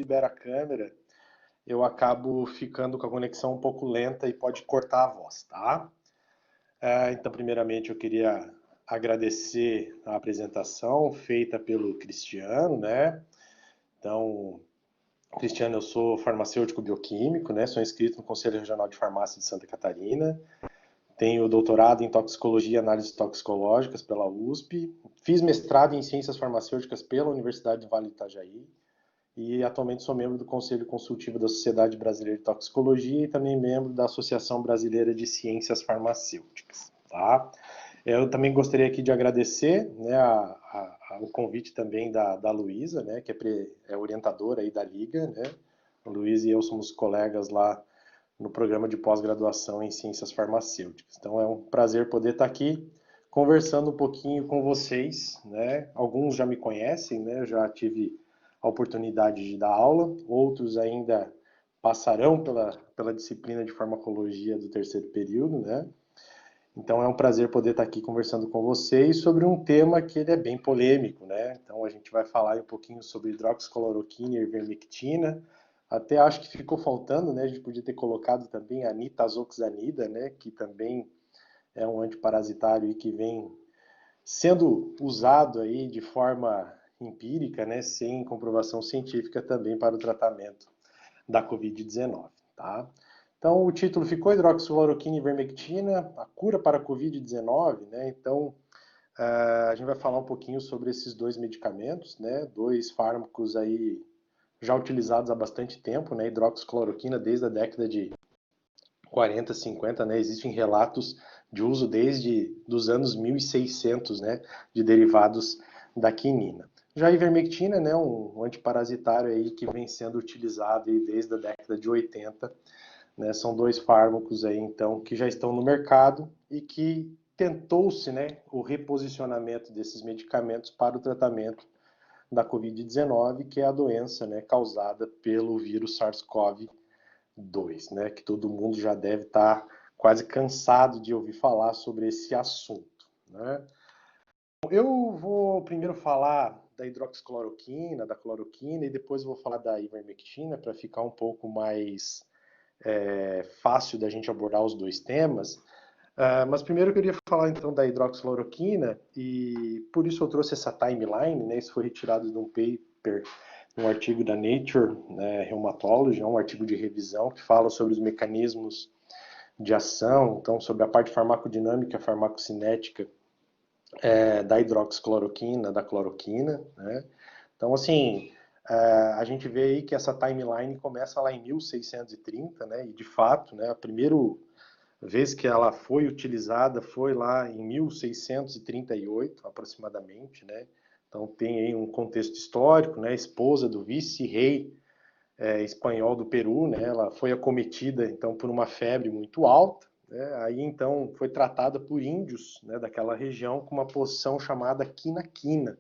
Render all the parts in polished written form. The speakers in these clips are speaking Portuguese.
libera a câmera, eu acabo ficando com a conexão um pouco lenta e pode cortar a voz, tá? Então, primeiramente, eu queria agradecer a apresentação feita pelo Cristiano, né? Então, Cristiano, eu sou farmacêutico bioquímico, né? Sou inscrito no Conselho Regional de Farmácia de Santa Catarina. Tenho doutorado em toxicologia e análises toxicológicas pela USP. Fiz mestrado em ciências farmacêuticas pela Universidade do Vale do Itajaí. E atualmente sou membro do Conselho Consultivo da Sociedade Brasileira de Toxicologia e também membro da Associação Brasileira de Ciências Farmacêuticas. Tá? Eu também gostaria aqui de agradecer, né, o convite também da Luísa, né, que é orientadora aí da Liga. Né? A Luísa e eu somos colegas lá no programa de pós-graduação em Ciências Farmacêuticas. Então é um prazer poder estar aqui conversando um pouquinho com vocês. Né? Alguns já me conhecem, né? Eu já tive a oportunidade de dar aula, outros ainda passarão pela disciplina de farmacologia do terceiro período, né? Então é um prazer poder estar aqui conversando com vocês sobre um tema que ele é bem polêmico, né? Então a gente vai falar um pouquinho sobre hidroxicloroquina e ivermectina. Até acho que ficou faltando, né? A gente podia ter colocado também a nitazoxanida, né? Que também é um antiparasitário e que vem sendo usado aí de forma empírica, né, sem comprovação científica também para o tratamento da Covid-19, tá? Então, o título ficou hidroxicloroquina e ivermectina, a cura para a Covid-19, né? Então, a gente vai falar um pouquinho sobre esses dois medicamentos, né? Dois fármacos aí já utilizados há bastante tempo, né? Hidroxicloroquina desde a década de 40, 50, né? Existem relatos de uso desde os anos 1600, né? De derivados da quinina. Já a ivermectina, né, um antiparasitário aí que vem sendo utilizado aí desde a década de 80, né, são dois fármacos aí então que já estão no mercado e que tentou-se, né, o reposicionamento desses medicamentos para o tratamento da Covid-19, que é a doença, né, causada pelo vírus SARS-CoV-2, né, que todo mundo já deve estar quase cansado de ouvir falar sobre esse assunto, né? Eu vou primeiro falar da hidroxicloroquina, da cloroquina, e depois vou falar da ivermectina, para ficar um pouco mais fácil da gente abordar os dois temas. Mas primeiro eu queria falar então da hidroxicloroquina, e por isso eu trouxe essa timeline, né? Isso foi retirado de um paper, um artigo da Nature, né, Rheumatology, é um artigo de revisão que fala sobre os mecanismos de ação, então sobre a parte farmacodinâmica, farmacocinética, da hidroxicloroquina, da cloroquina, né? Então, assim, a gente vê aí que essa timeline começa lá em 1630, né? E, de fato, né, a primeira vez que ela foi utilizada foi lá em 1638, aproximadamente, né? Então, tem aí um contexto histórico, né? Esposa do vice-rei espanhol do Peru, né? Ela foi acometida, então, por uma febre muito alta, né? Aí, então, foi tratada por índios, né, daquela região com uma poção chamada quina-quina,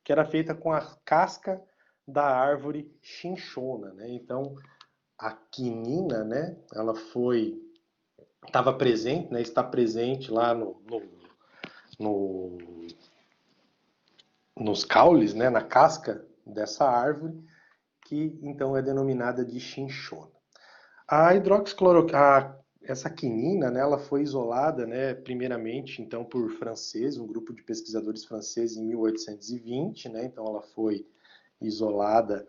que era feita com a casca da árvore chinchona, né? Então, a quinina, né, ela estava presente, né, está presente lá no, nos caules, né, na casca dessa árvore, que então é denominada de chinchona. A hidroxicloroquina, essa quinina, né, ela foi isolada, né, primeiramente então por franceses, um grupo de pesquisadores franceses em 1820, né, então ela foi isolada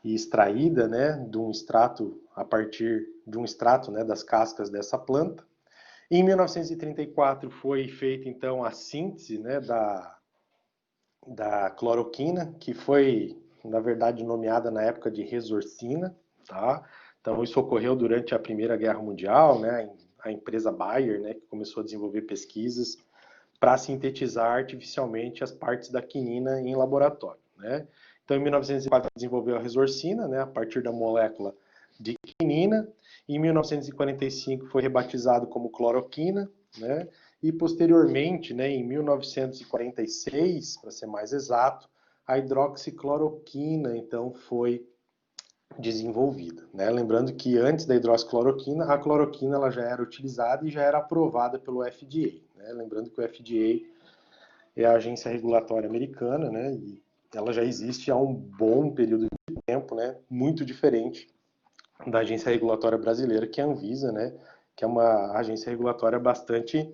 e extraída, né, de um extrato a partir de um extrato, né, das cascas dessa planta. Em 1934 foi feita então a síntese, né, da cloroquina, que foi na verdade nomeada na época de Resorcina, tá? Então isso ocorreu durante a Primeira Guerra Mundial, né? A empresa Bayer, né, que começou a desenvolver pesquisas para sintetizar artificialmente as partes da quinina em laboratório, né? Então em 1904 desenvolveu a Resorcina, né, a partir da molécula de quinina. Em 1945 foi rebatizado como cloroquina, né? E posteriormente, né, em 1946, para ser mais exato, a hidroxicloroquina então foi desenvolvida, né? Lembrando que antes da hidroxicloroquina, a cloroquina ela já era utilizada e já era aprovada pelo FDA, né? Lembrando que o FDA é a agência regulatória americana, né? E ela já existe há um bom período de tempo tempo, né, muito diferente da agência regulatória brasileira, que é a Anvisa, né, que é uma agência regulatória bastante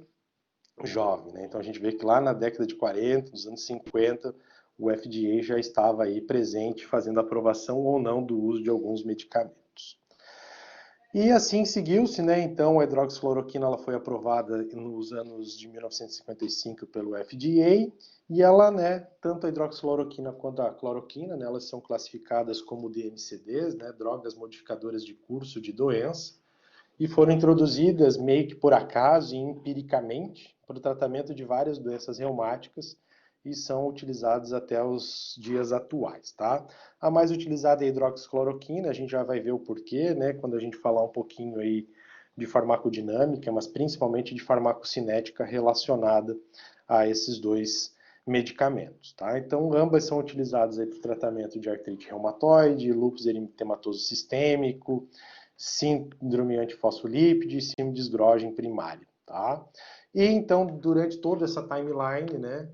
jovem, né? Então a gente vê que lá na década de 40, nos anos 50, o FDA já estava aí presente, fazendo aprovação ou não do uso de alguns medicamentos. E assim seguiu-se, né? Então a hidroxicloroquina ela foi aprovada nos anos de 1955 pelo FDA e ela, né, tanto a hidroxicloroquina quanto a cloroquina, né, elas são classificadas como DMCDs, né, drogas modificadoras de curso de doença, e foram introduzidas meio que por acaso e empiricamente para o tratamento de várias doenças reumáticas e são utilizados até os dias atuais, tá? A mais utilizada é a hidroxicloroquina, a gente já vai ver o porquê, né, quando a gente falar um pouquinho aí de farmacodinâmica, mas principalmente de farmacocinética relacionada a esses dois medicamentos, tá? Então, ambas são utilizadas aí para o tratamento de artrite reumatoide, lúpus eritematoso sistêmico, síndrome antifosfolípide e síndrome de Sjögren primária, tá? E então, durante toda essa timeline, né,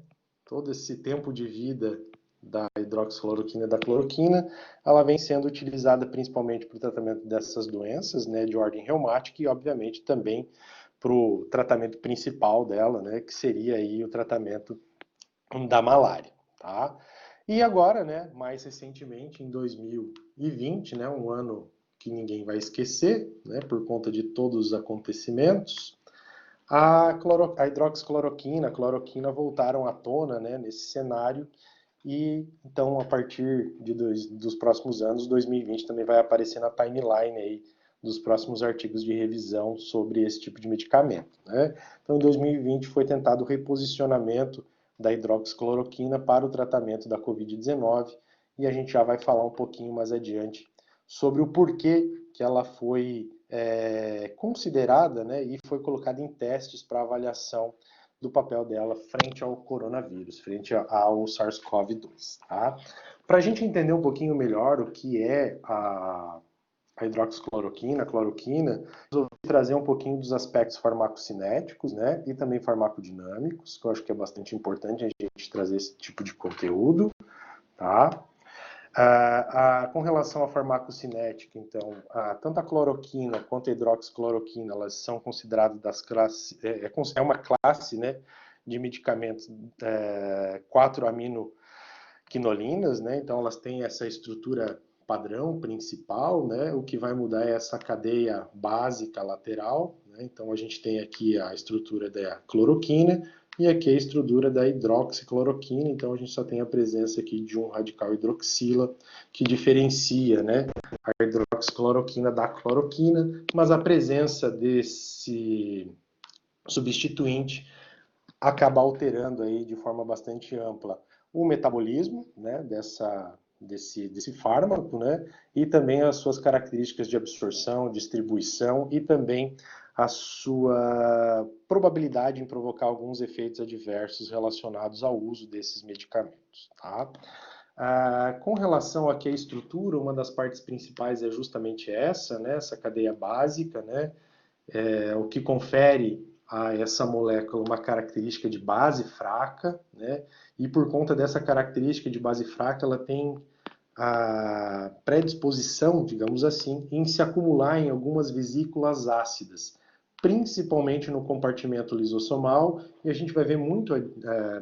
todo esse tempo de vida da hidroxicloroquina e da cloroquina, ela vem sendo utilizada principalmente para o tratamento dessas doenças, né, de ordem reumática e, obviamente, também para o tratamento principal dela, né, que seria aí o tratamento da malária, tá? E agora, né, mais recentemente, em 2020, né, um ano que ninguém vai esquecer, né, por conta de todos os acontecimentos, a hidroxicloroquina, a cloroquina voltaram à tona, né, nesse cenário e então a partir dos próximos anos, 2020 também vai aparecer na timeline aí dos próximos artigos de revisão sobre esse tipo de medicamento, né? Então em 2020 foi tentado o reposicionamento da hidroxicloroquina para o tratamento da Covid-19 e a gente já vai falar um pouquinho mais adiante sobre o porquê que ela foi considerada, né, e foi colocada em testes para avaliação do papel dela frente ao coronavírus, frente ao SARS-CoV-2. Tá? Para a gente entender um pouquinho melhor o que é a hidroxicloroquina, a cloroquina, resolvi trazer um pouquinho dos aspectos farmacocinéticos, né, e também farmacodinâmicos, que eu acho que é bastante importante a gente trazer esse tipo de conteúdo, tá? Com relação à farmacocinética, então, tanto a cloroquina quanto a hidroxicloroquina, elas são consideradas das classes, é uma classe, né, de medicamentos 4-aminoquinolinas, né, então elas têm essa estrutura padrão principal, né, o que vai mudar é essa cadeia básica lateral, né, então a gente tem aqui a estrutura da cloroquina, e aqui a estrutura da hidroxicloroquina, então a gente só tem a presença aqui de um radical hidroxila que diferencia, né, a hidroxicloroquina da cloroquina, mas a presença desse substituinte acaba alterando aí de forma bastante ampla o metabolismo, né, desse fármaco, né, e também as suas características de absorção, distribuição e também a sua probabilidade em provocar alguns efeitos adversos relacionados ao uso desses medicamentos. Tá? Com relação aqui à estrutura, uma das partes principais é justamente essa, né, essa cadeia básica, né, o que confere a essa molécula uma característica de base fraca, né, e por conta dessa característica de base fraca, ela tem a predisposição, digamos assim, em se acumular em algumas vesículas ácidas, principalmente no compartimento lisossomal, e a gente vai ver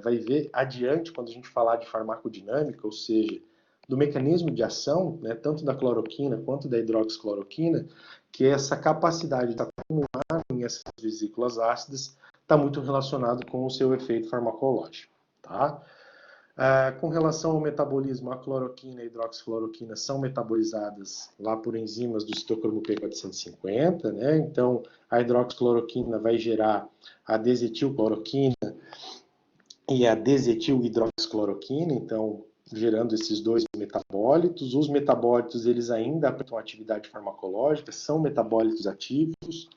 vai ver adiante quando a gente falar de farmacodinâmica, ou seja, do mecanismo de ação, né, tanto da cloroquina quanto da hidroxicloroquina, que essa capacidade de acumular em essas vesículas ácidas está muito relacionado com o seu efeito farmacológico, tá? Com relação ao metabolismo, a cloroquina e a hidroxicloroquina são metabolizadas lá por enzimas do citocromo P450, né? Então, a hidroxicloroquina vai gerar a desetilcloroquina e a desetilhidroxicloroquina, então, gerando esses dois metabólitos. Os metabólitos, eles ainda apresentam atividade farmacológica, são metabólitos ativos.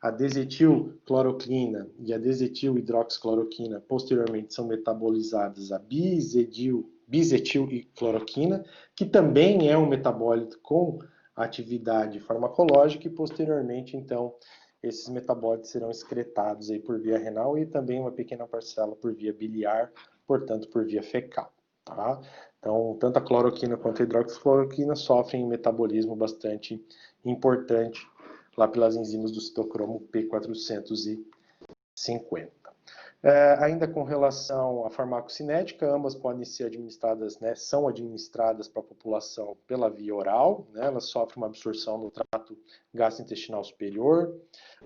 A desetilcloroquina e a desetilhidroxicloroquina posteriormente são metabolizadas a bisetilcloroquina, que também é um metabólito com atividade farmacológica e posteriormente, então, esses metabólitos serão excretados aí por via renal e também uma pequena parcela por via biliar, portanto, por via fecal. Tá? Então, tanto a cloroquina quanto a hidroxicloroquina sofrem um metabolismo bastante importante lá pelas enzimas do citocromo P450. Ainda com relação à farmacocinética, ambas podem ser administradas, né, são administradas para a população pela via oral, né, elas sofrem uma absorção no trato gastrointestinal superior,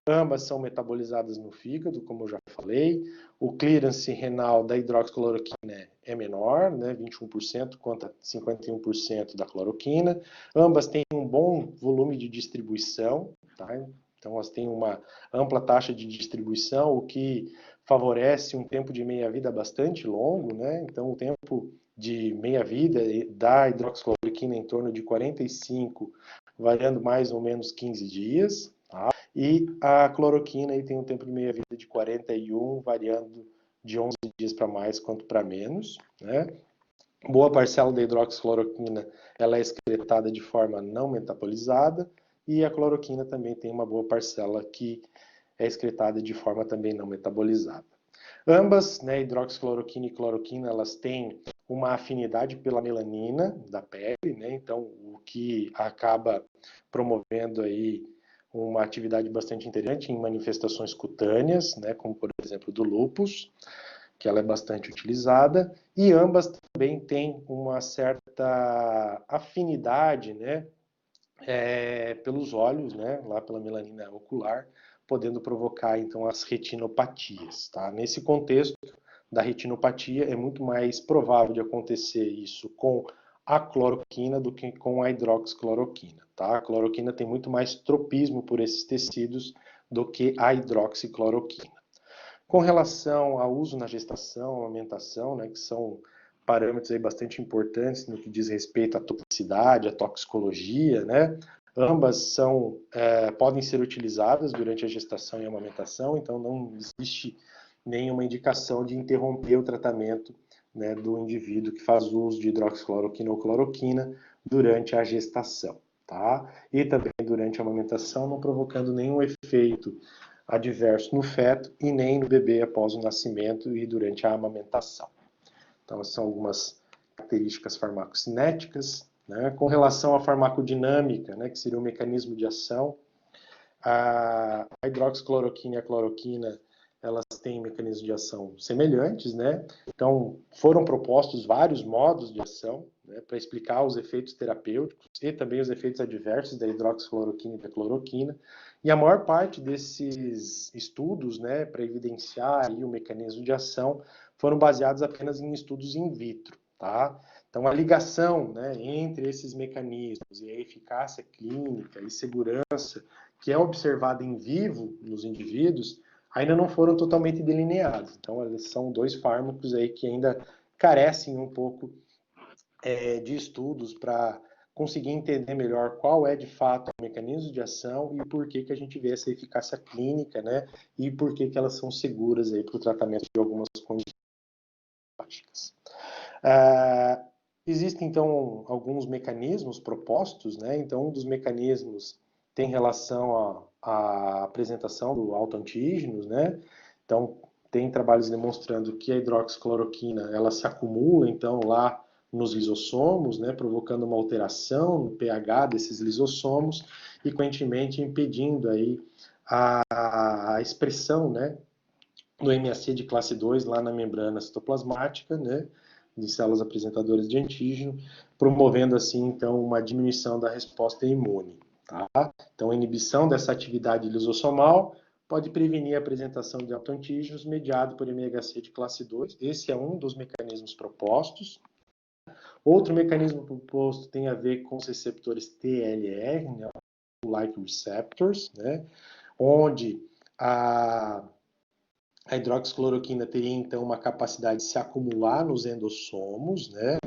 ambas são metabolizadas no fígado, como eu já falei, o clearance renal da hidroxicloroquina é menor, né, 21% contra 51% da cloroquina, ambas têm um bom volume de distribuição, tá? Então elas têm uma ampla taxa de distribuição, o que favorece um tempo de meia-vida bastante longo, né? Então, o tempo de meia-vida da hidroxicloroquina em torno de 45, variando mais ou menos 15 dias, tá? E a cloroquina aí tem um tempo de meia-vida de 41, variando de 11 dias para mais quanto para menos, né? Boa parcela da hidroxicloroquina ela é excretada de forma não metabolizada e a cloroquina também tem uma boa parcela que é excretada de forma também não metabolizada. Ambas, né, hidroxicloroquina e cloroquina, elas têm uma afinidade pela melanina da pele, né, então o que acaba promovendo aí uma atividade bastante interessante em manifestações cutâneas, né, como por exemplo do lúpus, que ela é bastante utilizada, e ambas também têm uma certa afinidade, né, pelos olhos, né, lá pela melanina ocular, podendo provocar então as retinopatias. Tá? Nesse contexto da retinopatia, é muito mais provável de acontecer isso com a cloroquina do que com a hidroxicloroquina. Tá? A cloroquina tem muito mais tropismo por esses tecidos do que a hidroxicloroquina. Com relação ao uso na gestação, amamentação, né, que são parâmetros aí bastante importantes no que diz respeito à toxicidade, à toxicologia, né? Ambas podem ser utilizadas durante a gestação e a amamentação, então não existe nenhuma indicação de interromper o tratamento, né, do indivíduo que faz uso de hidroxicloroquina ou cloroquina durante a gestação, tá? E também durante a amamentação, não provocando nenhum efeito adverso no feto e nem no bebê após o nascimento e durante a amamentação. Então, essas são algumas características farmacocinéticas. Né? Com relação à farmacodinâmica, né, que seria o mecanismo de ação, a hidroxicloroquina e a cloroquina, elas têm mecanismos de ação semelhantes, né? Então, foram propostos vários modos de ação, né, para explicar os efeitos terapêuticos e também os efeitos adversos da hidroxicloroquina e da cloroquina. E a maior parte desses estudos, né, para evidenciar aí o mecanismo de ação, foram baseados apenas em estudos in vitro, tá? Então, a ligação, né, entre esses mecanismos e a eficácia clínica e segurança que é observada em vivo nos indivíduos, ainda não foram totalmente delineados. Então, eles são dois fármacos aí que ainda carecem um pouco de estudos para conseguir entender melhor qual é de fato o mecanismo de ação e por que a gente vê essa eficácia clínica, né? E por que elas são seguras aí para o tratamento de algumas condições. Existem, então, alguns mecanismos propostos, né? Então, um dos mecanismos tem relação à apresentação do autoantígenos, né? Então, tem trabalhos demonstrando que a hidroxicloroquina, ela se acumula, então, lá nos lisossomos, né? Provocando uma alteração no pH desses lisossomos e, consequentemente, impedindo aí a expressão, né? Do MAC de classe 2 lá na membrana citoplasmática, né? De células apresentadoras de antígeno, promovendo assim, então, uma diminuição da resposta imune. Tá? Então, a inibição dessa atividade lisossomal pode prevenir a apresentação de autoantígenos mediado por MHC de classe 2. Esse é um dos mecanismos propostos. Outro mecanismo proposto tem a ver com os receptores TLR, né, like receptors, né, onde a hidroxicloroquina teria, então, uma capacidade de se acumular nos endossomos, né?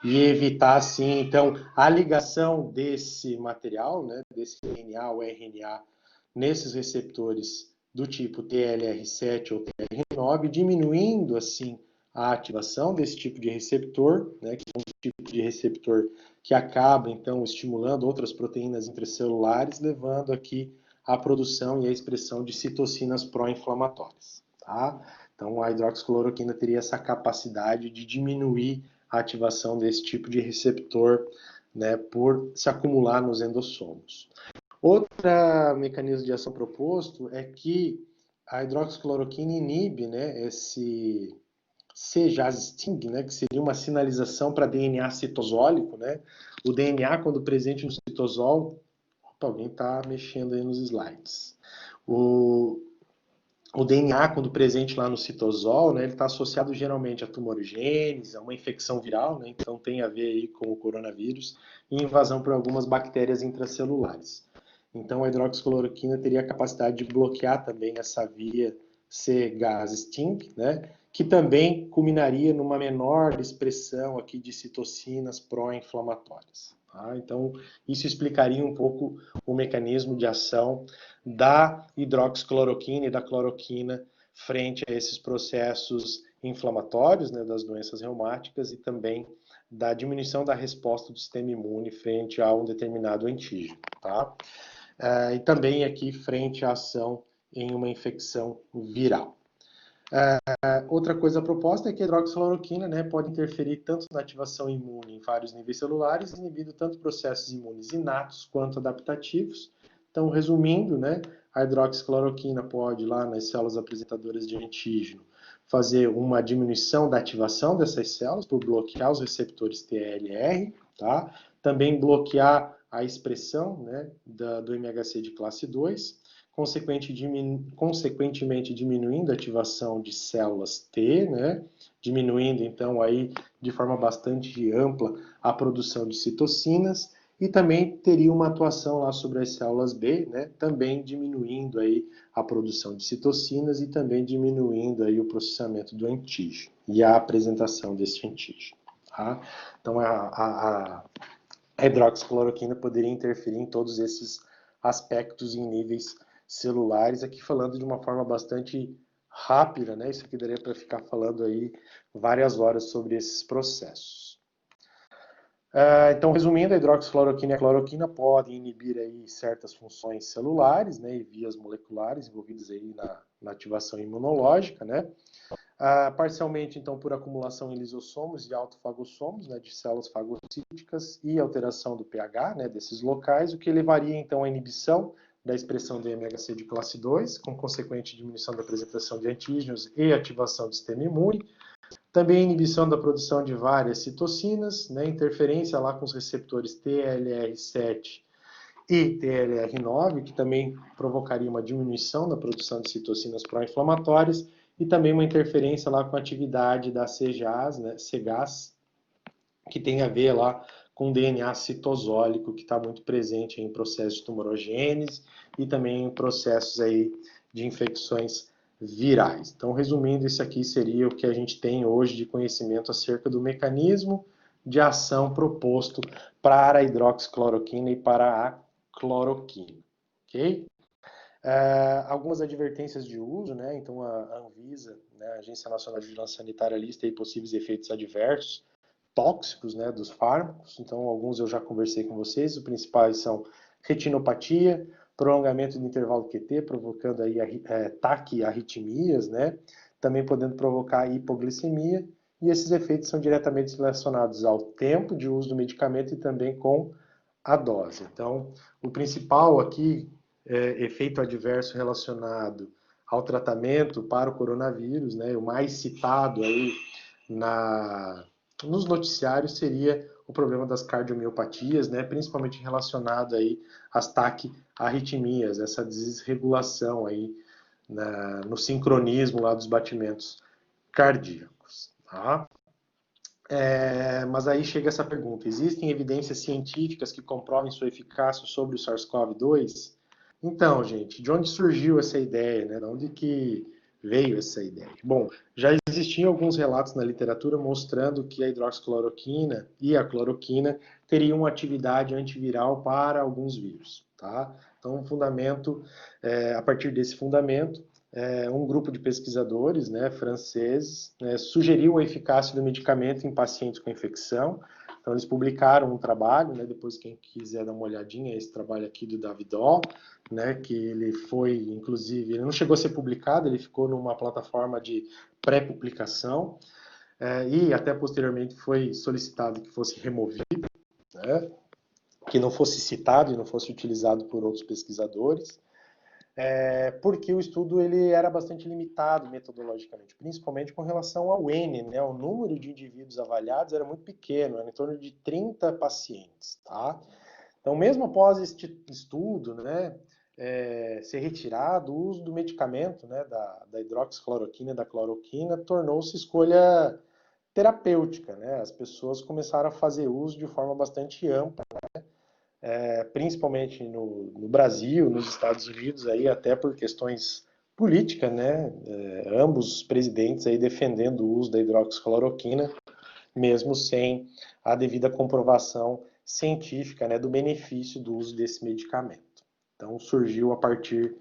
E evitar, assim, então, a ligação desse material, né? Desse DNA ou RNA nesses receptores do tipo TLR7 ou TLR9, diminuindo, assim, a ativação desse tipo de receptor, né? Que é um tipo de receptor que acaba, então, estimulando outras proteínas intracelulares, levando aqui à produção e à expressão de citocinas pró-inflamatórias. Tá? Então, a hidroxicloroquina teria essa capacidade de diminuir a ativação desse tipo de receptor, né, por se acumular nos endossomos. Outro mecanismo de ação proposto é que a hidroxicloroquina inibe, né, esse C-JAS-STING, né, que seria uma sinalização para DNA citosólico, né? O DNA, quando presente no citosol... Opa, alguém está mexendo aí nos slides. O DNA, quando presente lá no citosol, né, ele está associado geralmente a tumorigênese, a uma infecção viral, né, então tem a ver aí com o coronavírus, e invasão por algumas bactérias intracelulares. Então a hidroxicloroquina teria a capacidade de bloquear também essa via C-Gas-STING, né, que também culminaria numa menor expressão aqui de citocinas pró-inflamatórias. Tá? Então isso explicaria um pouco o mecanismo de ação da hidroxicloroquina e da cloroquina frente a esses processos inflamatórios, né, das doenças reumáticas e também da diminuição da resposta do sistema imune frente a um determinado antígeno. Tá? E também aqui frente à ação em uma infecção viral. Outra coisa proposta é que a hidroxicloroquina, né, pode interferir tanto na ativação imune em vários níveis celulares, inibindo tanto processos imunes inatos quanto adaptativos. Então, resumindo, né, a hidroxicloroquina pode, lá nas células apresentadoras de antígeno, fazer uma diminuição da ativação dessas células por bloquear os receptores TLR, tá? Também bloquear a expressão, né, do MHC de classe 2, consequentemente diminuindo a ativação de células T, né? Diminuindo então aí de forma bastante ampla a produção de citocinas, e também teria uma atuação lá sobre as células B, né? Também diminuindo aí a produção de citocinas e também diminuindo aí o processamento do antígeno e a apresentação desse antígeno. Tá? Então a hidroxicloroquina poderia interferir em todos esses aspectos em níveis celulares, aqui falando de uma forma bastante rápida, né? Isso aqui daria para ficar falando aí várias horas sobre esses processos. Então, resumindo, a hidroxicloroquina e a cloroquina podem inibir aí certas funções celulares, né, e vias moleculares envolvidas aí na ativação imunológica, né? Parcialmente, então, por acumulação em lisossomos e autofagossomos, né, de células fagocíticas e alteração do pH, né, desses locais, o que levaria, então, à inibição da expressão do MHC de classe 2, com consequente diminuição da apresentação de antígenos e ativação do sistema imune. Também inibição da produção de várias citocinas, né, interferência lá com os receptores TLR7 e TLR9, que também provocaria uma diminuição da produção de citocinas pró-inflamatórias, e também uma interferência lá com a atividade da C-JAS, né, C-GAS, que tem a ver lá com o DNA citosólico, que está muito presente em processos de tumorogênese e também em processos aí de infecções virais. Então, resumindo, isso aqui seria o que a gente tem hoje de conhecimento acerca do mecanismo de ação proposto para a hidroxicloroquina e para a cloroquina. Ok? Algumas advertências de uso, né? Então a Anvisa, né, a Agência Nacional de Vigilância Sanitária, lista aí possíveis efeitos adversos tóxicos, né, dos fármacos. Então alguns eu já conversei com vocês, os principais são retinopatia, prolongamento do intervalo QT, provocando aí taquiarritmias, né? Também podendo provocar hipoglicemia, e esses efeitos são diretamente relacionados ao tempo de uso do medicamento e também com a dose. Então, o principal aqui efeito adverso relacionado ao tratamento para o coronavírus, né, o mais citado aí nos noticiários seria o problema das cardiomiopatias, né, principalmente relacionado aí às taquiarritmias, essa desregulação aí no sincronismo lá dos batimentos cardíacos. Tá? Mas aí chega essa pergunta: existem evidências científicas que comprovem sua eficácia sobre o SARS-CoV-2? Então, gente, de onde surgiu essa ideia, né? De onde que veio essa ideia? Bom, já existiam alguns relatos na literatura mostrando que a hidroxicloroquina e a cloroquina teriam uma atividade antiviral para alguns vírus, tá? Então, a partir desse fundamento, um grupo de pesquisadores, né, franceses, sugeriu a eficácia do medicamento em pacientes com infecção. Então, eles publicaram um trabalho, né, depois quem quiser dar uma olhadinha, esse trabalho aqui do Davidol, né, que ele foi, inclusive, ele não chegou a ser publicado, ele ficou numa plataforma de pré-publicação, e até posteriormente foi solicitado que fosse removido, né, que não fosse citado e não fosse utilizado por outros pesquisadores, porque o estudo ele era bastante limitado metodologicamente, principalmente com relação ao N, né, o número de indivíduos avaliados era muito pequeno, era em torno de 30 pacientes, tá? Então, mesmo após este estudo, né, ser retirado, o uso do medicamento, né, da hidroxicloroquina e da cloroquina, tornou-se escolha terapêutica, né? As pessoas começaram a fazer uso de forma bastante ampla, principalmente no Brasil, nos Estados Unidos, aí até por questões políticas, né? Ambos os presidentes aí defendendo o uso da hidroxicloroquina, mesmo sem a devida comprovação científica, né, do benefício do uso desse medicamento. Então surgiu a partir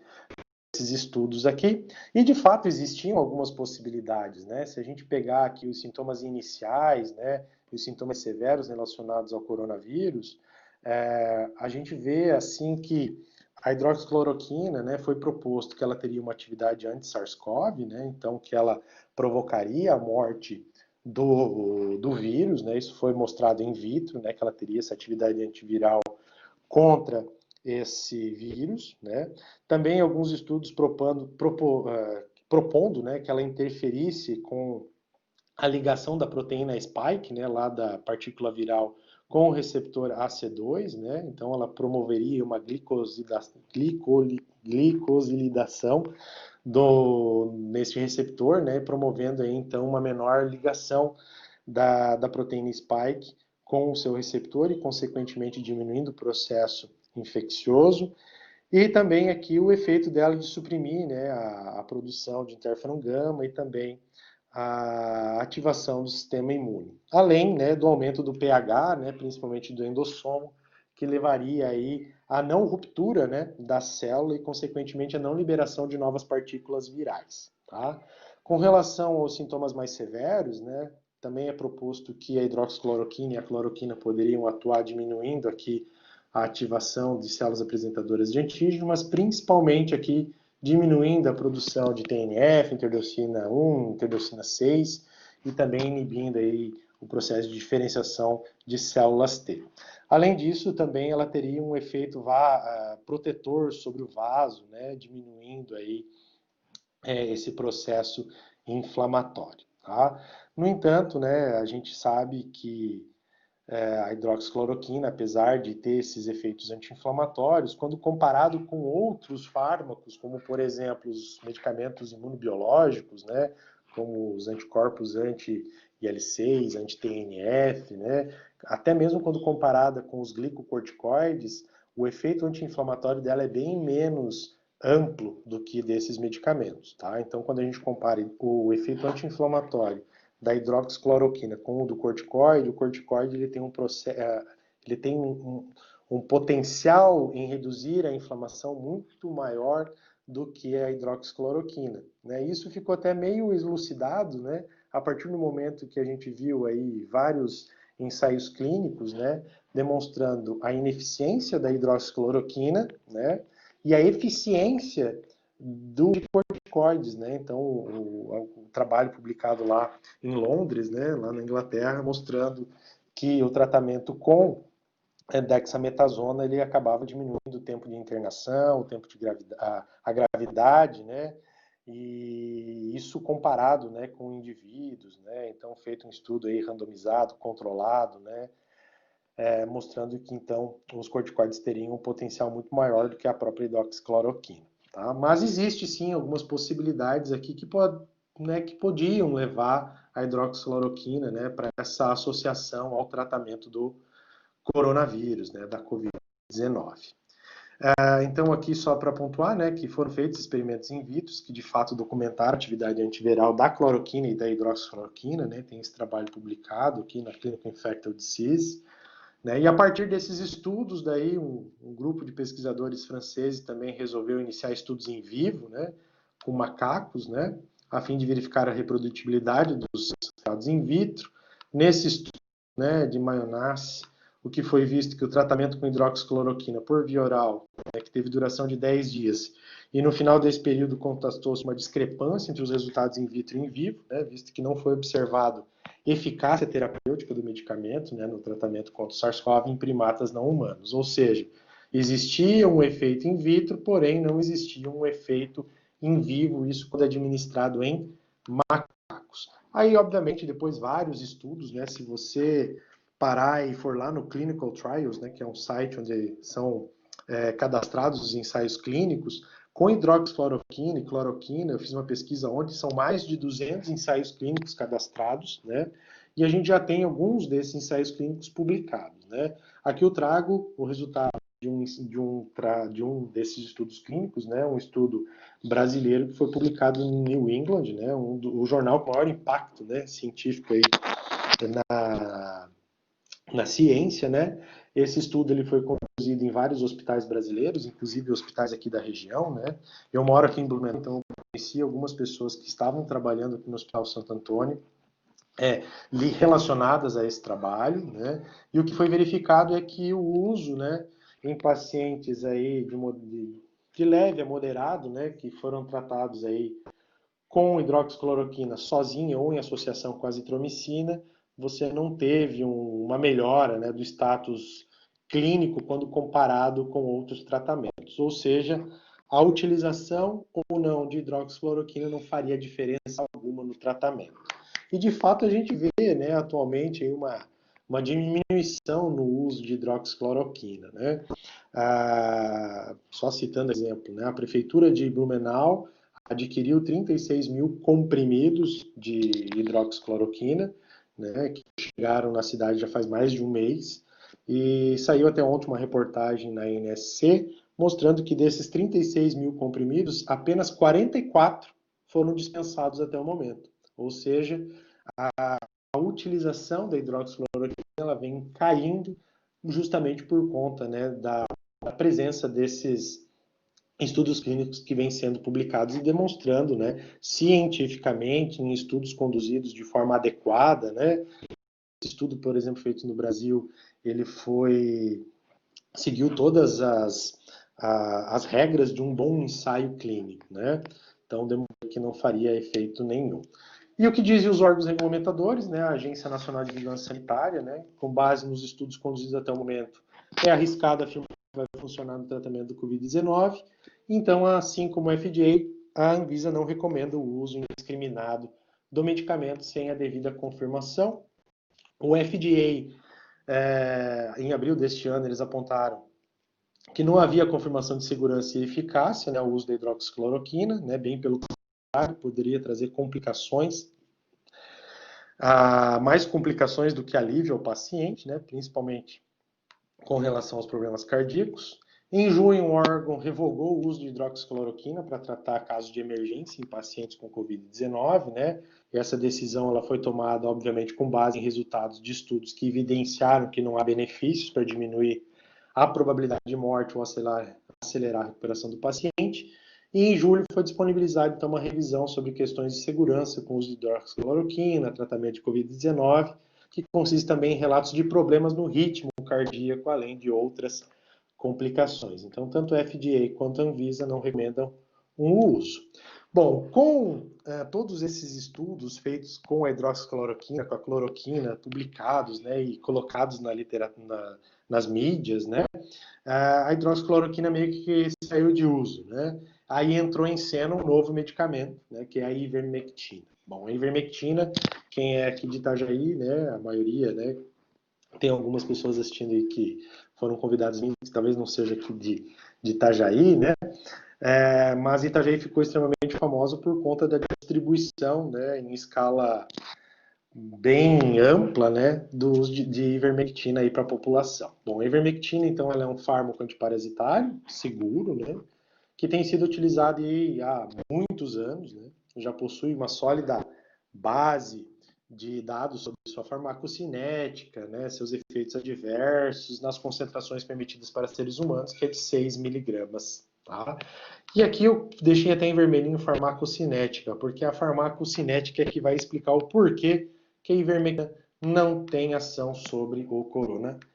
desses estudos aqui, e de fato existiam algumas possibilidades, né? Se a gente pegar aqui os sintomas iniciais, né, e os sintomas severos relacionados ao coronavírus, a gente vê assim que a hidroxicloroquina, né, foi proposto que ela teria uma atividade anti-SARS-CoV, né, então que ela provocaria a morte do vírus, né, isso foi mostrado in vitro, né, que ela teria essa atividade antiviral contra esse vírus, né? Também alguns estudos propondo, né, que ela interferisse com a ligação da proteína spike, né, lá da partícula viral com o receptor AC2, né? Então ela promoveria uma glicosilação nesse receptor, né, promovendo aí, então uma menor ligação da proteína spike com o seu receptor e, consequentemente, diminuindo o processo infeccioso. E também aqui o efeito dela de suprimir, né, a produção de interferon gama e também a ativação do sistema imune. Além, né, do aumento do pH, né, principalmente do endossomo, que levaria aí à não ruptura, né, da célula e, consequentemente, à não liberação de novas partículas virais. Tá? Com relação aos sintomas mais severos, né, também é proposto que a hidroxicloroquina e a cloroquina poderiam atuar diminuindo aqui a ativação de células apresentadoras de antígeno, mas principalmente aqui diminuindo a produção de TNF, interleucina 1, interleucina 6 e também inibindo aí o processo de diferenciação de células T. Além disso, também ela teria um efeito protetor sobre o vaso, né, diminuindo aí esse processo inflamatório. Tá? No entanto, né, a gente sabe que a hidroxicloroquina, apesar de ter esses efeitos anti-inflamatórios, quando comparado com outros fármacos, como por exemplo os medicamentos imunobiológicos, né, como os anticorpos anti-IL-6, anti-TNF, né, até mesmo quando comparada com os glicocorticoides, o efeito anti-inflamatório dela é bem menos amplo do que desses medicamentos, tá? Então, quando a gente compara o efeito anti-inflamatório da hidroxicloroquina com o do corticoide, o corticoide ele tem um potencial em reduzir a inflamação muito maior do que a hidroxicloroquina, né? Isso ficou até meio elucidado, né, a partir do momento que a gente viu aí vários ensaios clínicos, né, demonstrando a ineficiência da hidroxicloroquina, né, e a eficiência dos corticoides, né? Então, o trabalho publicado lá em Londres, né, lá na Inglaterra, mostrando que o tratamento com dexametasona ele acabava diminuindo o tempo de internação, o tempo de a gravidade, né? E isso comparado, né, com indivíduos, né? Então, feito um estudo aí randomizado, controlado, né? Mostrando que então os corticoides teriam um potencial muito maior do que a própria hidroxicloroquina. Tá? Mas existe sim algumas possibilidades aqui que podiam levar a hidroxicloroquina, né, para essa associação ao tratamento do coronavírus, né, da Covid-19. Então, aqui só para pontuar, né, que foram feitos experimentos in vitro que de fato documentaram a atividade antiviral da cloroquina e da hidroxicloroquina, né, tem esse trabalho publicado aqui na Clinical Infectious Disease, né, e a partir desses estudos, daí um grupo de pesquisadores franceses também resolveu iniciar estudos em vivo, né, com macacos, né, a fim de verificar a reprodutibilidade dos resultados in vitro. Nesse estudo, né, de Mayonnaise, o que foi visto que o tratamento com hidroxicloroquina por via oral, né, que teve duração de 10 dias, e no final desse período constatou-se uma discrepância entre os resultados in vitro e in vivo, né, visto que não foi observado eficácia terapêutica do medicamento, né, no tratamento contra o SARS-CoV em primatas não humanos. Ou seja, existia um efeito in vitro, porém não existia um efeito in vivo, isso quando administrado em macacos. Aí, obviamente, depois vários estudos, né, se você parar e for lá no Clinical Trials, né, que é um site onde são cadastrados os ensaios clínicos, com hidroxicloroquina e cloroquina, eu fiz uma pesquisa ontem, são mais de 200 ensaios clínicos cadastrados, né? E a gente já tem alguns desses ensaios clínicos publicados, né? Aqui eu trago o resultado de um desses estudos clínicos, né? Um estudo brasileiro que foi publicado no New England, né? O jornal com maior impacto, né, científico aí na ciência, né? Esse estudo ele foi conduzido em vários hospitais brasileiros, inclusive hospitais aqui da região, né? Eu moro aqui em Blumenau, então eu conheci algumas pessoas que estavam trabalhando aqui no Hospital Santo Antônio, relacionadas a esse trabalho, né? E o que foi verificado é que o uso, né, em pacientes aí de leve a moderado, né, que foram tratados aí com hidroxicloroquina sozinha ou em associação com azitromicina, você não teve uma melhora, né, do status clínico quando comparado com outros tratamentos. Ou seja, a utilização ou não de hidroxicloroquina não faria diferença alguma no tratamento. E de fato a gente vê, né, atualmente uma diminuição no uso de hidroxicloroquina, né? Só citando exemplo, né, a Prefeitura de Blumenau adquiriu 36 mil comprimidos de hidroxicloroquina, né, que chegaram na cidade já faz mais de um mês, e saiu até ontem uma reportagem na NSC mostrando que desses 36 mil comprimidos, apenas 44 foram dispensados até o momento. Ou seja, a utilização da hidroxicloroquina ela vem caindo justamente por conta, né, da presença desses estudos clínicos que vêm sendo publicados e demonstrando, né, cientificamente, em estudos conduzidos de forma adequada, né. Esse estudo, por exemplo, feito no Brasil, ele seguiu todas as regras de um bom ensaio clínico, né. Então, demonstrou que não faria efeito nenhum. E o que dizem os órgãos regulamentadores, né, a Agência Nacional de Vigilância Sanitária, né, com base nos estudos conduzidos até o momento, é arriscado afirmar que vai funcionar no tratamento do Covid-19. Então, assim como o FDA, a Anvisa não recomenda o uso indiscriminado do medicamento sem a devida confirmação. O FDA, em abril deste ano, eles apontaram que não havia confirmação de segurança e eficácia, né, o uso da hidroxicloroquina, né, bem pelo contrário, poderia trazer complicações, mais complicações do que alívio ao paciente, né, principalmente com relação aos problemas cardíacos. Em junho, o órgão revogou o uso de hidroxicloroquina para tratar casos de emergência em pacientes com Covid-19, né? E essa decisão ela foi tomada, obviamente, com base em resultados de estudos que evidenciaram que não há benefícios para diminuir a probabilidade de morte ou acelerar a recuperação do paciente. E em julho foi disponibilizada então uma revisão sobre questões de segurança com o uso de hidroxicloroquina, tratamento de Covid-19, que consiste também em relatos de problemas no ritmo cardíaco, além de outras complicações. Então, tanto a FDA quanto a Anvisa não recomendam um uso. Bom, com todos esses estudos feitos com a hidroxicloroquina, com a cloroquina, publicados, né, e colocados na literatura, nas mídias, né, a hidroxicloroquina meio que saiu de uso, né? Aí entrou em cena um novo medicamento, né, que é a ivermectina. Bom, a ivermectina, quem é aqui de Itajaí, né, a maioria, né, tem algumas pessoas assistindo aí que foram convidadas, que talvez não seja aqui de Itajaí, né, mas Itajaí ficou extremamente famosa por conta da distribuição, né, em escala bem ampla, né, do uso de ivermectina aí para a população. Bom, a ivermectina, então, ela é um fármaco antiparasitário, seguro, né, que tem sido utilizado aí há muitos anos, né, já possui uma sólida base de dados sobre sua farmacocinética, né, seus efeitos adversos, nas concentrações permitidas para seres humanos, que é de 6 miligramas. Tá? E aqui eu deixei até em vermelhinho farmacocinética, porque a farmacocinética é que vai explicar o porquê que a ivermectina não tem ação sobre o coronavírus.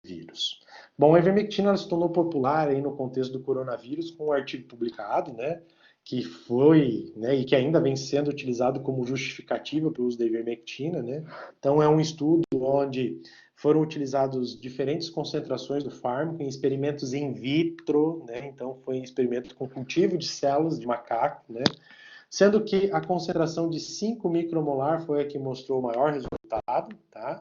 vírus. Bom, a ivermectina ela se tornou popular aí no contexto do coronavírus com um artigo publicado, né, que foi, né, e que ainda vem sendo utilizado como justificativa para o uso da ivermectina, né. Então é um estudo onde foram utilizados diferentes concentrações do fármaco em experimentos in vitro, né, então foi um experimento com cultivo de células de macaco, né, sendo que a concentração de 5 micromolar foi a que mostrou o maior resultado, tá?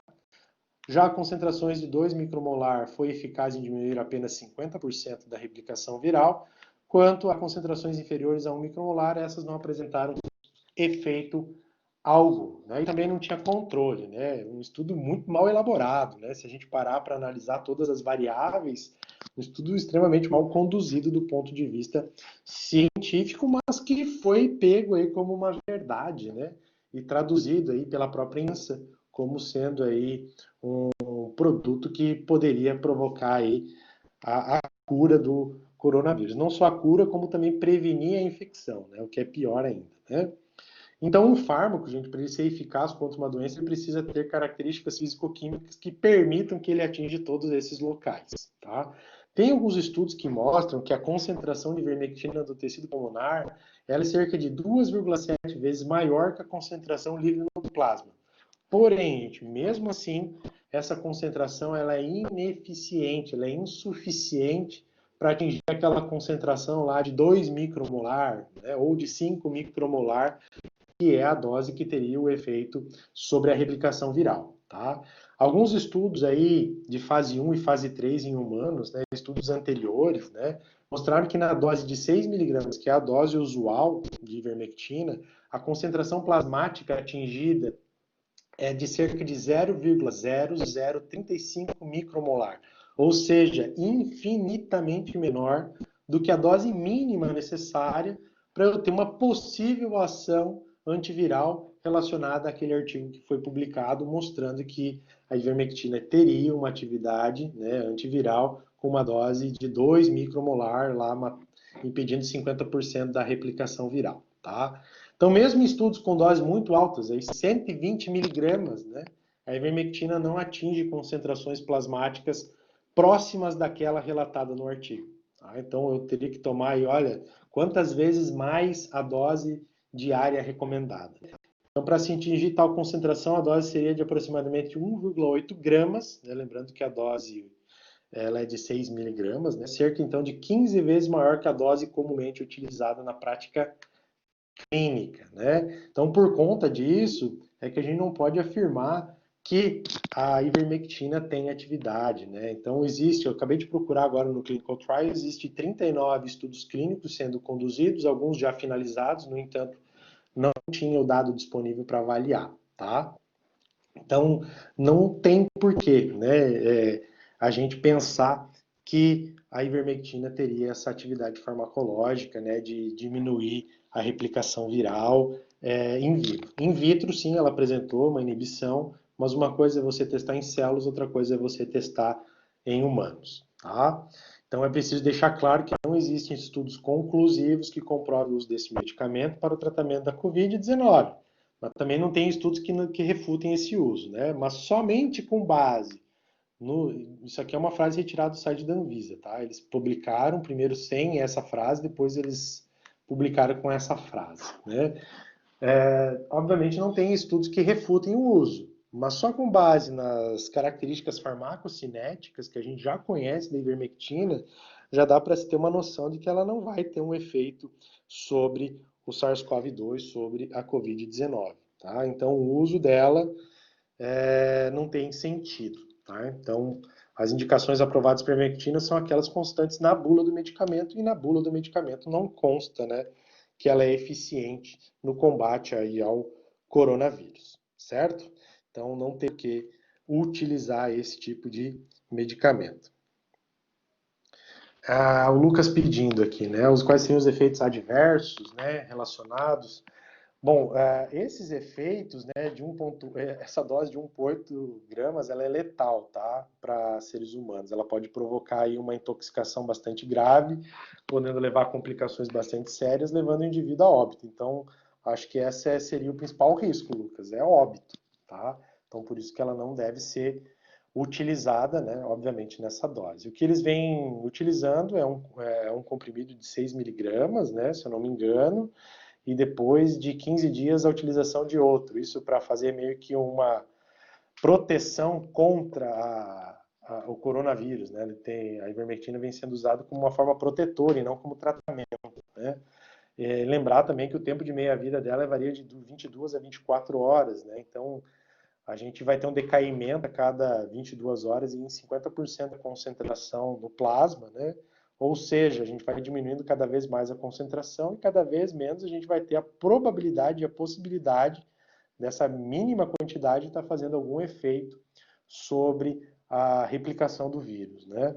Já concentrações de 2 micromolar foi eficaz em diminuir apenas 50% da replicação viral, quanto a concentrações inferiores a 1 micromolar, essas não apresentaram efeito algum, né? E também não tinha controle, né? Um estudo muito mal elaborado, né? Se a gente parar para analisar todas as variáveis, um estudo extremamente mal conduzido do ponto de vista científico, mas que foi pego aí como uma verdade, né? E traduzido aí pela própria imprensa como sendo aí um produto que poderia provocar aí a cura do coronavírus. Não só a cura, como também prevenir a infecção, né? O que é pior ainda, né? Então, um fármaco, gente, para ele ser eficaz contra uma doença, ele precisa ter características físico-químicas que permitam que ele atinja todos esses locais, tá? Tem alguns estudos que mostram que a concentração de ivermectina do tecido pulmonar ela é cerca de 2,7 vezes maior que a concentração livre no plasma. Porém, gente, mesmo assim, essa concentração ela é ineficiente, ela é insuficiente para atingir aquela concentração lá de 2 micromolar, né, ou de 5 micromolar, que é a dose que teria o efeito sobre a replicação viral, tá? Alguns estudos aí de fase 1 e fase 3 em humanos, né, estudos anteriores, né, mostraram que na dose de 6 miligramas, que é a dose usual de ivermectina, a concentração plasmática atingida é de cerca de 0,0035 micromolar, ou seja, infinitamente menor do que a dose mínima necessária para eu ter uma possível ação antiviral relacionada àquele artigo que foi publicado, mostrando que a ivermectina teria uma atividade, né, antiviral com uma dose de 2 micromolar, lá, impedindo 50% da replicação viral. Tá? Então, mesmo em estudos com doses muito altas, aí 120 miligramas, né, a ivermectina não atinge concentrações plasmáticas próximas daquela relatada no artigo. Tá? Então, eu teria que tomar, e olha, quantas vezes mais a dose diária recomendada. Então, para se atingir tal concentração, a dose seria de aproximadamente 1,8 gramas, né, lembrando que a dose ela é de 6 miligramas, né, cerca então de 15 vezes maior que a dose comumente utilizada na prática clínica, né? Então, por conta disso, é que a gente não pode afirmar que a ivermectina tem atividade, né? Então, eu acabei de procurar agora no Clinical Trial, existe 39 estudos clínicos sendo conduzidos, alguns já finalizados, no entanto, não tinha o dado disponível para avaliar, tá? Então, não tem porquê, né, a gente pensar que a ivermectina teria essa atividade farmacológica, né, de diminuir a replicação viral in vitro. In vitro, sim, ela apresentou uma inibição, mas uma coisa é você testar em células, outra coisa é você testar em humanos, tá? Então, é preciso deixar claro que não existem estudos conclusivos que comprovem o uso desse medicamento para o tratamento da Covid-19. Mas também não tem estudos que refutem esse uso, né? Mas somente com base no... Isso aqui é uma frase retirada do site da Anvisa, tá? Eles publicaram primeiro sem essa frase, depois eles publicaram com essa frase, né? Obviamente não tem estudos que refutem o uso, mas só com base nas características farmacocinéticas que a gente já conhece da ivermectina, já dá para se ter uma noção de que ela não vai ter um efeito sobre o SARS-CoV-2, sobre a Covid-19. Tá? Então, o uso dela não tem sentido. Tá? Então, as indicações aprovadas para ivermectina são aquelas constantes na bula do medicamento, e na bula do medicamento não consta, né, que ela é eficiente no combate aí ao coronavírus, certo? Então, não tem que utilizar esse tipo de medicamento. O Lucas pedindo aqui, né? Quais seriam os efeitos adversos, né, relacionados? Bom, esses efeitos, né, essa dose de 1,8 gramas, ela é letal, tá, para seres humanos. Ela pode provocar aí uma intoxicação bastante grave, podendo levar a complicações bastante sérias, levando o indivíduo a óbito. Então, acho que seria o principal risco, Lucas, é óbito, tá? Então, por isso que ela não deve ser utilizada, né, obviamente, nessa dose. O que eles vêm utilizando é um comprimido de 6 miligramas, né, se eu não me engano, e depois de 15 dias a utilização de outro. Isso para fazer meio que uma proteção contra o coronavírus, né? A ivermectina vem sendo usada como uma forma protetora e não como tratamento, né? Lembrar também que o tempo de meia-vida dela varia de 22 a 24 horas, né? Então, a gente vai ter um decaimento a cada 22 horas em 50% da concentração no plasma, né? Ou seja, a gente vai diminuindo cada vez mais a concentração e cada vez menos a gente vai ter a probabilidade e a possibilidade dessa mínima quantidade estar fazendo algum efeito sobre a replicação do vírus, né?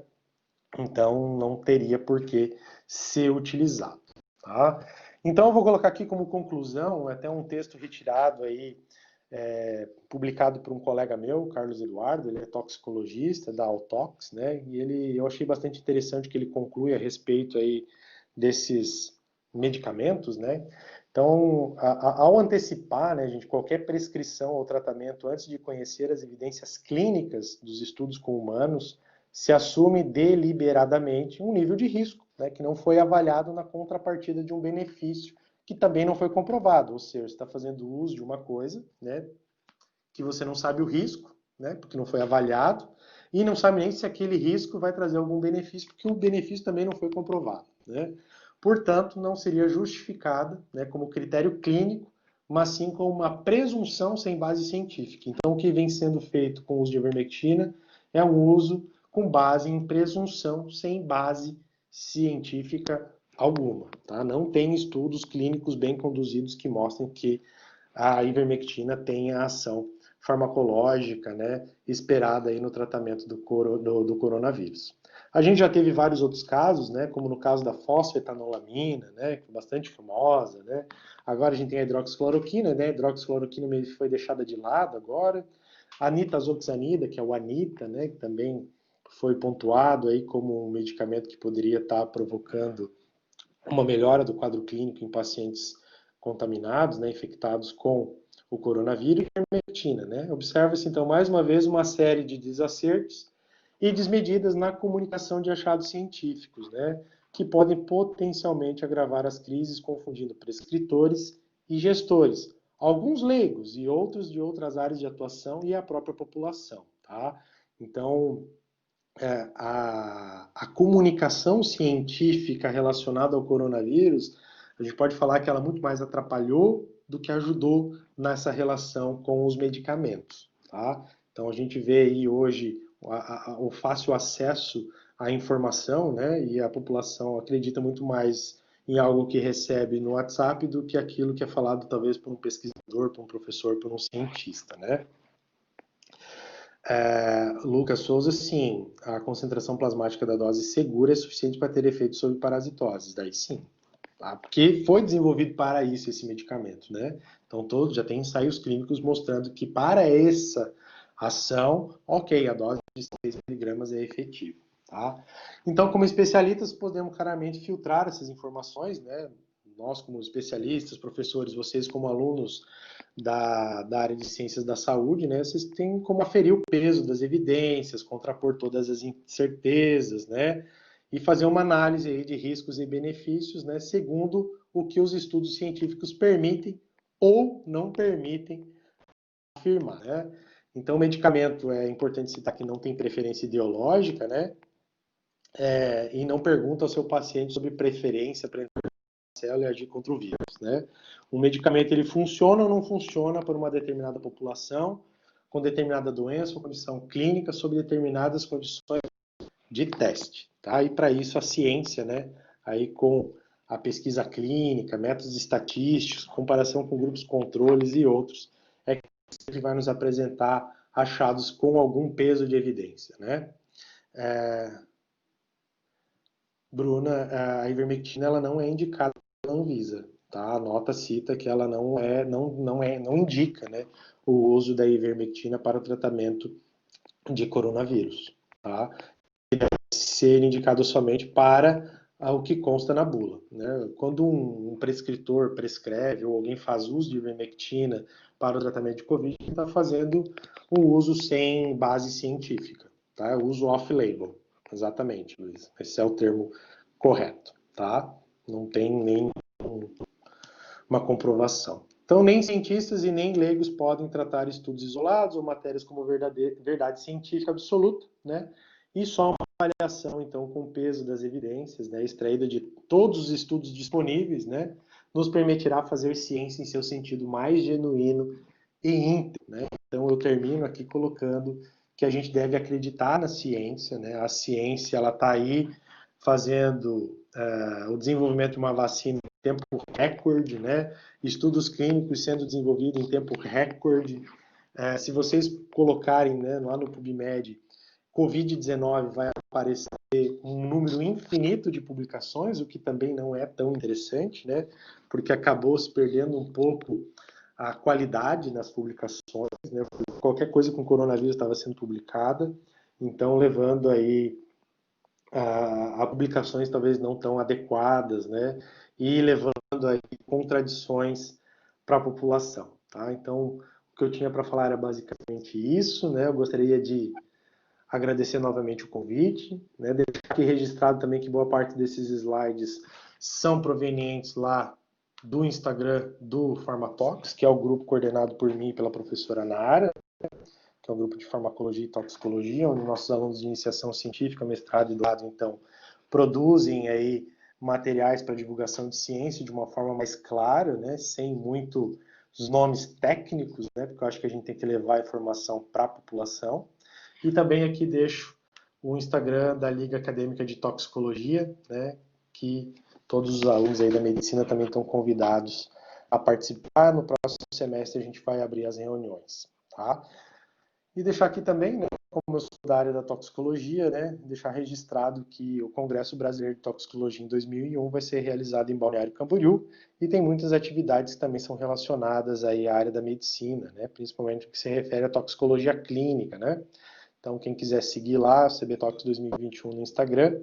Então, não teria por que ser utilizado, tá? Então, eu vou colocar aqui como conclusão até um texto retirado aí, publicado por um colega meu, Carlos Eduardo, ele é toxicologista da Altox, né? E eu achei bastante interessante que ele conclui a respeito aí desses medicamentos, né? Então, ao antecipar, né, gente, qualquer prescrição ou tratamento antes de conhecer as evidências clínicas dos estudos com humanos, se assume deliberadamente um nível de risco, né, que não foi avaliado na contrapartida de um benefício que também não foi comprovado. Ou seja, você está fazendo uso de uma coisa, né, que você não sabe o risco, né, porque não foi avaliado, e não sabe nem se aquele risco vai trazer algum benefício, porque o benefício também não foi comprovado, né? Portanto, não seria justificada, né, como critério clínico, mas sim como uma presunção sem base científica. Então, o que vem sendo feito com o uso de ivermectina é um uso com base em presunção sem base científica alguma, tá? Não tem estudos clínicos bem conduzidos que mostrem que a ivermectina tem a ação farmacológica, né, esperada aí no tratamento do coronavírus. A gente já teve vários outros casos, né, como no caso da fosfetanolamina, né, que é bastante famosa, né. Agora a gente tem a hidroxicloroquina, né, a hidroxicloroquina foi deixada de lado agora. A nitazoxanida, que é o Anita, né, que também foi pontuado aí como um medicamento que poderia estar provocando uma melhora do quadro clínico em pacientes contaminados, né, infectados com o coronavírus e a ivermectina, né. Observa-se, então, mais uma vez, uma série de desacertos e desmedidas na comunicação de achados científicos, né, que podem potencialmente agravar as crises, confundindo prescritores e gestores, alguns leigos e outros de outras áreas de atuação e a própria população, tá? Então, a comunicação científica relacionada ao coronavírus, a gente pode falar que ela muito mais atrapalhou do que ajudou nessa relação com os medicamentos, tá? Então a gente vê aí hoje o fácil acesso à informação, né? E a população acredita muito mais em algo que recebe no WhatsApp do que aquilo que é falado talvez por um pesquisador, por um professor, por um cientista, né? Lucas Souza, sim, a concentração plasmática da dose segura é suficiente para ter efeito sobre parasitoses, daí sim, tá? Porque foi desenvolvido para isso esse medicamento, né? Então todos já tem ensaios clínicos mostrando que para essa ação, ok, a dose de 6 miligramas é efetiva, tá? Então, como especialistas, podemos claramente filtrar essas informações, né? Nós como especialistas, professores, vocês como alunos da área de ciências da saúde, né, vocês têm como aferir o peso das evidências, contrapor todas as incertezas, né, e fazer uma análise aí de riscos e benefícios, né, segundo o que os estudos científicos permitem ou não permitem afirmar, né. Então, o medicamento, é importante citar que não tem preferência ideológica, né, e não pergunta ao seu paciente sobre preferência para célula e agir contra o vírus, né? Um medicamento ele funciona ou não funciona para uma determinada população, com determinada doença ou condição clínica, sob determinadas condições de teste, tá? E para isso a ciência, né? Aí com a pesquisa clínica, métodos estatísticos, comparação com grupos controles e outros, é que vai nos apresentar achados com algum peso de evidência, né? Bruna, a ivermectina ela não é indicada pela Anvisa, tá? A nota cita que ela não indica, né, o uso da ivermectina para o tratamento de coronavírus, tá? E deve ser indicado somente para o que consta na bula, né? Quando um prescritor prescreve ou alguém faz uso de ivermectina para o tratamento de Covid está fazendo um uso sem base científica, tá? Uso off-label, exatamente, Luiz. Esse é o termo correto, tá? Não tem nem uma comprovação. Então, nem cientistas e nem leigos podem tratar estudos isolados ou matérias como verdade científica absoluta, né? E só uma avaliação, então, com o peso das evidências, né, extraída de todos os estudos disponíveis, né, nos permitirá fazer ciência em seu sentido mais genuíno e íntegro, né? Então, eu termino aqui colocando que a gente deve acreditar na ciência, né? A ciência, ela está aí fazendo o desenvolvimento de uma vacina em tempo recorde, né? Estudos clínicos sendo desenvolvidos em tempo recorde. Se vocês colocarem, né, lá no PubMed, Covid-19, vai aparecer um número infinito de publicações, o que também não é tão interessante, né? Porque acabou se perdendo um pouco a qualidade nas publicações, né? Qualquer coisa com coronavírus estava sendo publicada, então levando aí a publicações talvez não tão adequadas, né? E levando aí contradições para a população, tá? Então, o que eu tinha para falar era basicamente isso, né? Eu gostaria de agradecer novamente o convite, né? Deixar aqui registrado também que boa parte desses slides são provenientes lá do Instagram do Pharmatox, que é o grupo coordenado por mim e pela professora Nara, que é o grupo de farmacologia e toxicologia, onde nossos alunos de iniciação científica, mestrado e doutorado, então, produzem aí materiais para divulgação de ciência de uma forma mais clara, né, sem muito os nomes técnicos, né, porque eu acho que a gente tem que levar a informação para a população. E também aqui deixo o Instagram da Liga Acadêmica de Toxicologia, né, que todos os alunos aí da medicina também estão convidados a participar. No próximo semestre a gente vai abrir as reuniões, tá? E deixar aqui também, né, como eu sou da área da toxicologia, né, deixar registrado que o Congresso Brasileiro de Toxicologia em 2001 vai ser realizado em Balneário Camboriú e tem muitas atividades que também são relacionadas aí à área da medicina, né, principalmente o que se refere à toxicologia clínica, né. Então, quem quiser seguir lá, CBTox 2021 no Instagram,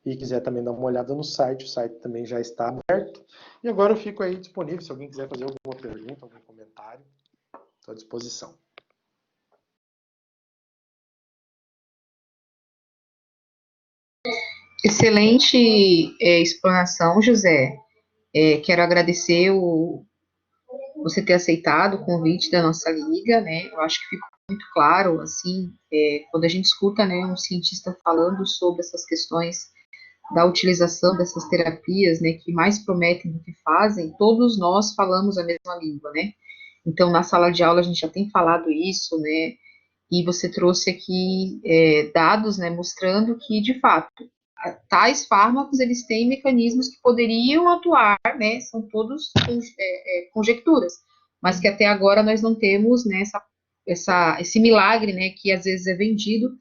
e quiser também dar uma olhada no site, o site também já está aberto. E agora eu fico aí disponível, se alguém quiser fazer alguma pergunta, algum comentário, estou à disposição. Excelente explanação, José. Quero agradecer você ter aceitado o convite da nossa liga, né? Eu acho que ficou muito claro, assim, quando a gente escuta, né, um cientista falando sobre essas questões da utilização dessas terapias, né, que mais prometem do que fazem, todos nós falamos a mesma língua, né? Então, na sala de aula a gente já tem falado isso, né? E você trouxe aqui dados, né, mostrando que, de fato, tais fármacos, eles têm mecanismos que poderiam atuar, né, são todos conjecturas, mas que até agora nós não temos, né, esse milagre, né, que às vezes é vendido,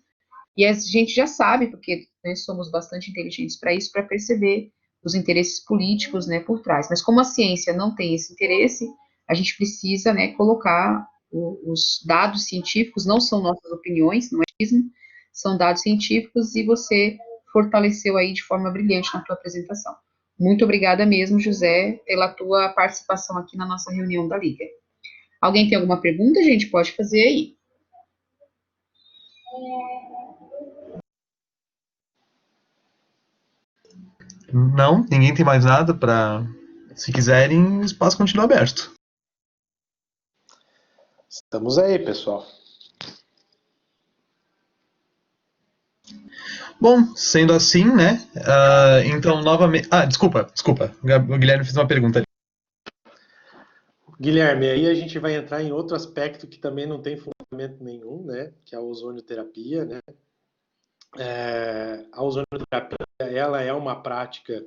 e a gente já sabe, porque nós somos bastante inteligentes para isso, para perceber os interesses políticos, né, por trás, mas como a ciência não tem esse interesse, a gente precisa, né, colocar os dados científicos, não são nossas opiniões, não é mesmo, são dados científicos, e você fortaleceu aí de forma brilhante na tua apresentação. Muito obrigada mesmo, José, pela tua participação aqui na nossa reunião da Liga. Alguém tem alguma pergunta, gente? Pode fazer aí. Não, ninguém tem mais nada para. Se quiserem, o espaço continua aberto. Estamos aí, pessoal. Bom, sendo assim, né? Então, novamente. Desculpa. O Guilherme fez uma pergunta ali. Guilherme, aí a gente vai entrar em outro aspecto que também não tem fundamento nenhum, né? Que é a ozonioterapia, né? A ozonioterapia, ela é uma prática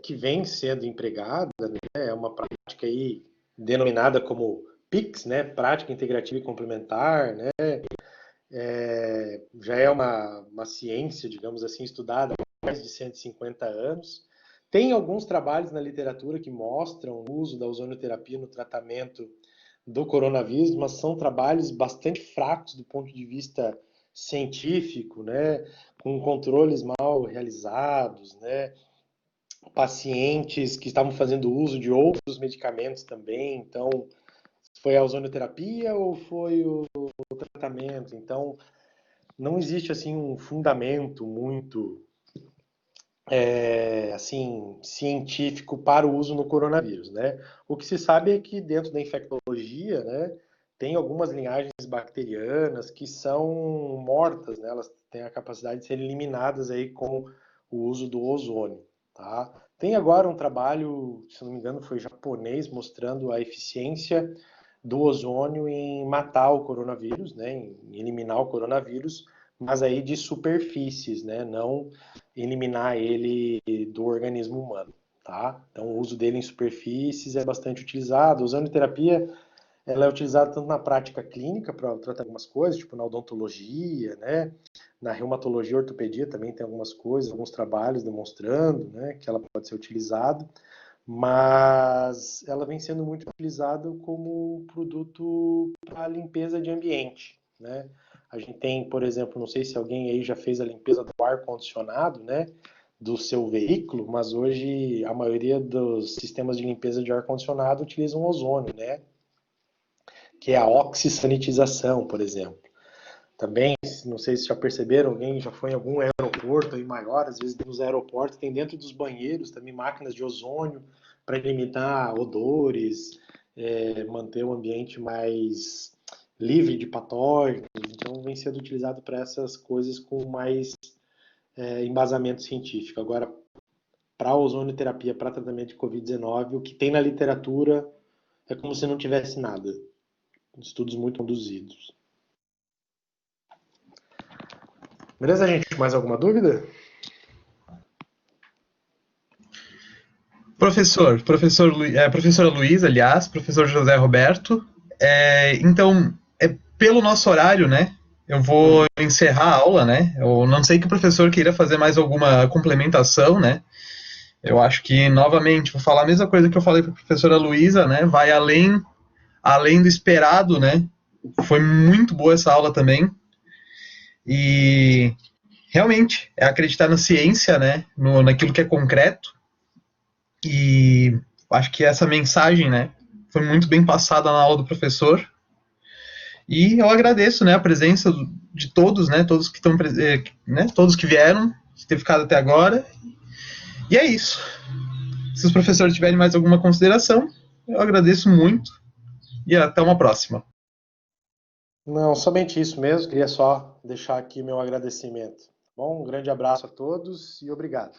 que vem sendo empregada, né? É uma prática aí denominada como PICS, né? Prática Integrativa e Complementar, né? Já é uma ciência, digamos assim, estudada há mais de 150 anos. Tem alguns trabalhos na literatura que mostram o uso da ozonioterapia no tratamento do coronavírus, mas são trabalhos bastante fracos do ponto de vista científico, né? Com controles mal realizados, né? Pacientes que estavam fazendo uso de outros medicamentos também, então foi a ozonioterapia ou foi o tratamento. Então, não existe assim um fundamento muito assim científico para o uso no coronavírus, né? O que se sabe é que dentro da infectologia, né, tem algumas linhagens bacterianas que são mortas, né? Elas têm a capacidade de serem eliminadas aí com o uso do ozônio, tá? Tem agora um trabalho, se não me engano, foi japonês, mostrando a eficiência do ozônio em matar o coronavírus, né, em eliminar o coronavírus, mas aí de superfícies, né, não eliminar ele do organismo humano, tá? Então o uso dele em superfícies é bastante utilizado. A ozonioterapia, ela é utilizada tanto na prática clínica para tratar algumas coisas, tipo na odontologia, né? Na reumatologia e ortopedia também tem algumas coisas, alguns trabalhos demonstrando, né, que ela pode ser utilizada, mas ela vem sendo muito utilizada como produto para limpeza de ambiente, né? A gente tem, por exemplo, não sei se alguém aí já fez a limpeza do ar-condicionado, né, do seu veículo, mas hoje a maioria dos sistemas de limpeza de ar-condicionado utilizam ozônio, né, que é a oxisanitização, por exemplo. Também, não sei se já perceberam, alguém já foi em algum aeroporto aí maior, às vezes nos aeroportos tem dentro dos banheiros também máquinas de ozônio para eliminar odores, manter o ambiente mais livre de patógenos. Então, vem sendo utilizado para essas coisas com mais embasamento científico. Agora, para a ozonioterapia, para tratamento de Covid-19, o que tem na literatura é como se não tivesse nada. Estudos muito conduzidos. Beleza, gente? Mais alguma dúvida? Professora Luísa, aliás, professor José Roberto. Então, pelo nosso horário, né? Eu vou encerrar a aula, né? Eu não sei que o professor queira fazer mais alguma complementação, né? Eu acho que, novamente, vou falar a mesma coisa que eu falei para a professora Luísa, né? Vai além do esperado, né? Foi muito boa essa aula também. E realmente é acreditar na ciência, né? Naquilo que é concreto. E acho que essa mensagem, né? Foi muito bem passada na aula do professor. E eu agradeço, né, a presença de todos, né? Todos que estão, né? Todos que vieram, ter ficado até agora. E é isso. Se os professores tiverem mais alguma consideração, eu agradeço muito e até uma próxima. Não, somente isso mesmo. Queria só deixar aqui meu agradecimento. Bom, um grande abraço a todos e obrigado.